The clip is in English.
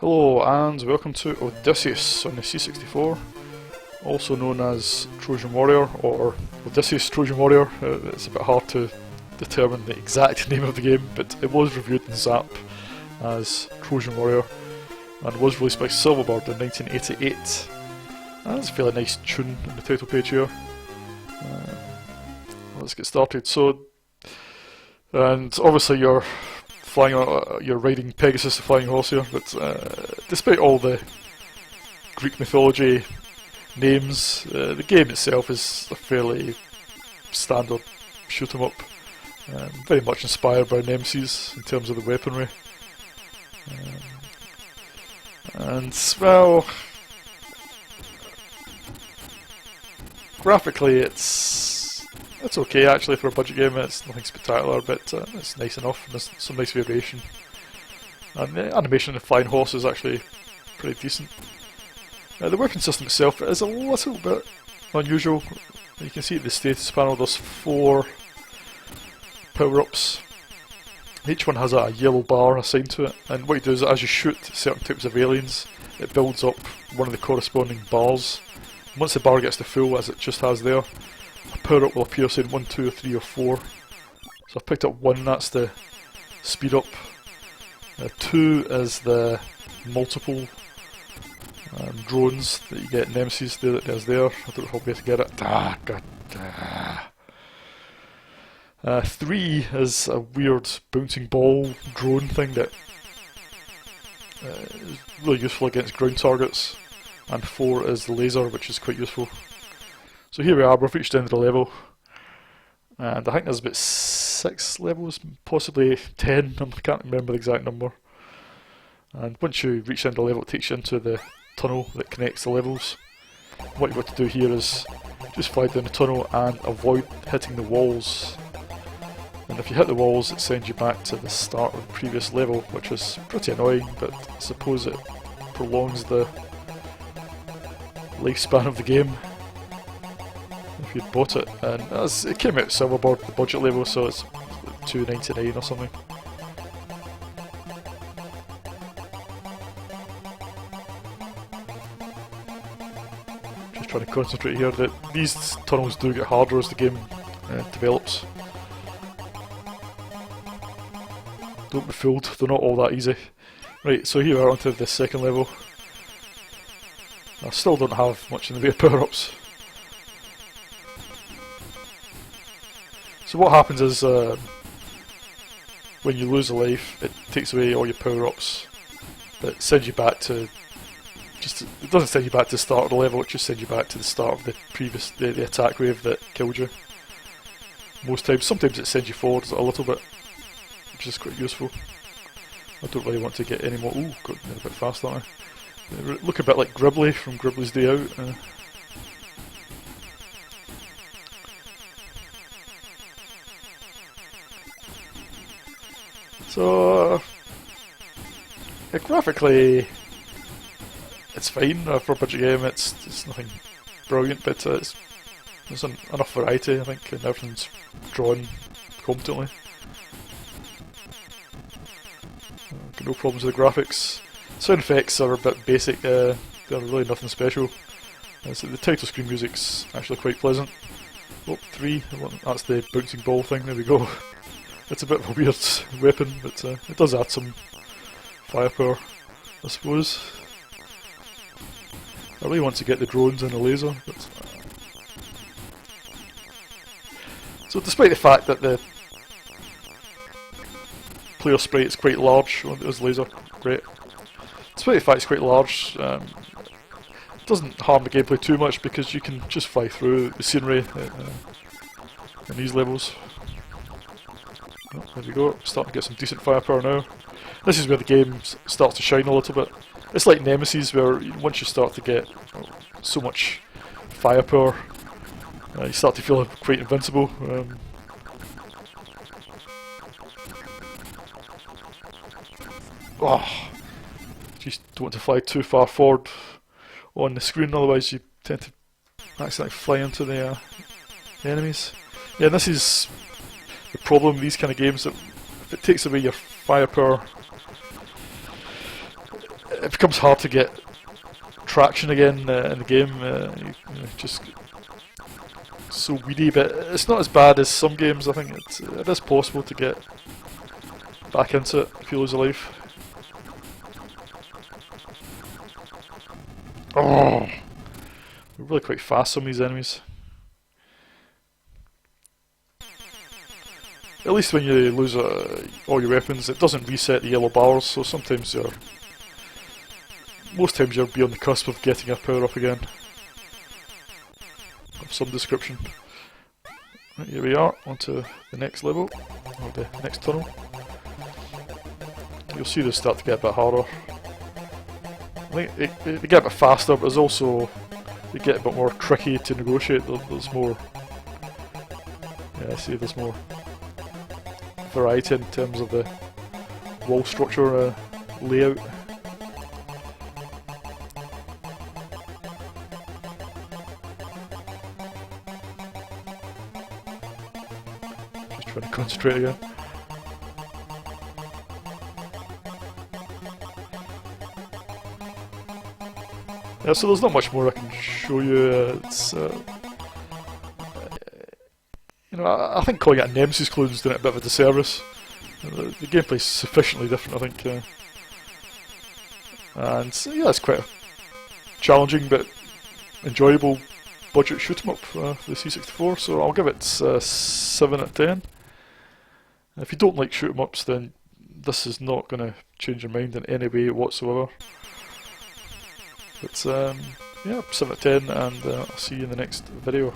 Hello and welcome to Odysseus on the C64, also known as Trojan Warrior or Odysseus Trojan Warrior. It's a bit hard to determine the exact name of the game, but it was reviewed in Zap as Trojan Warrior and was released by Silverbird in 1988. And there's a fairly nice tune on the title page here. Let's get started. And obviously you're riding Pegasus, the flying horse here, but despite all the Greek mythology names, the game itself is a fairly standard shoot 'em up, very much inspired by Nemesis in terms of the weaponry. And well, graphically it's okay actually for a budget game. It's nothing spectacular, but it's nice enough, and there's some nice variation. And the animation of the flying horse is actually pretty decent. The weapon system itself is a little bit unusual. You can see at the status panel there's 4 power-ups. Each one has a yellow bar assigned to it, and what you do is as you shoot certain types of aliens, it builds up one of the corresponding bars. Once the bar gets to full, as it just has there, a power-up will appear saying 1, 2, 3 or 4. So I've picked up 1, that's the speed up. 2 is the multiple drones that you get in Nemesis. There's there. I don't know if I'll be able to get it. 3 is a weird bouncing ball drone thing that is really useful against ground targets. And 4 is the laser, which is quite useful. So here we are, we've reached the end of the level, and I think there's about 6 levels, possibly 10, I can't remember the exact number. And once you reach the end of the level, it takes you into the tunnel that connects the levels. What you've got to do here is just fly down the tunnel and avoid hitting the walls. And if you hit the walls, it sends you back to the start of the previous level, which is pretty annoying, but I suppose it prolongs the lifespan of the game. If you'd bought it, and it came out Silverbird, the budget level, so it's $2.99 or something. Just trying to concentrate here. That these tunnels do get harder as the game develops. Don't be fooled, they're not all that easy. Right, so here we are onto the second level. I still don't have much in the way of power-ups. So what happens is, when you lose a life, it takes away all your power-ups. It sends you back to... it doesn't send you back to the start of the level, it just sends you back to the start of the attack wave that killed you. Most times. Sometimes it sends you forward a little bit, which is quite useful. I don't really want to get any more... Ooh, got a bit fast, aren't I? They look a bit like Gribbly from Gribbly's Day Out. So, graphically, it's fine for a budget game. It's nothing brilliant, but there's enough variety, I think, and everything's drawn competently. Got no problems with the graphics. Sound effects are a bit basic. They're really nothing special. So the title screen music's actually quite pleasant. Oh, 3. That's the bouncing ball thing. There we go. It's a bit of a weird weapon, but it does add some firepower, I suppose. I really want to get the drones and the laser, but... So despite the fact that the player sprite is quite large, oh, there's laser, great. Despite the fact it's quite large, it doesn't harm the gameplay too much because you can just fly through the scenery in these levels. Oh, there we go, starting to get some decent firepower now. This is where the game starts to shine a little bit. It's like Nemesis, where once you start to get so much firepower, you start to feel quite invincible. Just don't want to fly too far forward on the screen, otherwise you tend to accidentally fly into the enemies. Yeah, this is the problem with these kind of games, that if it takes away your firepower, it becomes hard to get traction again in the game. Just so weedy, but it's not as bad as some games. I think it is possible to get back into it if you lose a life. Oh, they're really quite fast, some of these enemies. At least when you lose all your weapons, it doesn't reset the yellow bars, so sometimes most times you'll be on the cusp of getting a power up again. Of some description. Right, here we are, onto the next level, or the next tunnel. You'll see they start to get a bit harder. I think they get a bit faster, but there's also, they get a bit more tricky to negotiate. There's more, yeah, I see there's more variety in terms of the wall structure layout. Just trying to concentrate again. Yeah, so there's not much more I can show you. You know, I think calling it a Nemesis clone is doing it a bit of a disservice. The gameplay's sufficiently different, I think. And so, yeah, it's quite a challenging but enjoyable budget shoot 'em up for the C64. So I'll give it 7 out of 10. If you don't like shoot 'em ups, then this is not going to change your mind in any way whatsoever. But yeah, 7 out of 10, and I'll see you in the next video.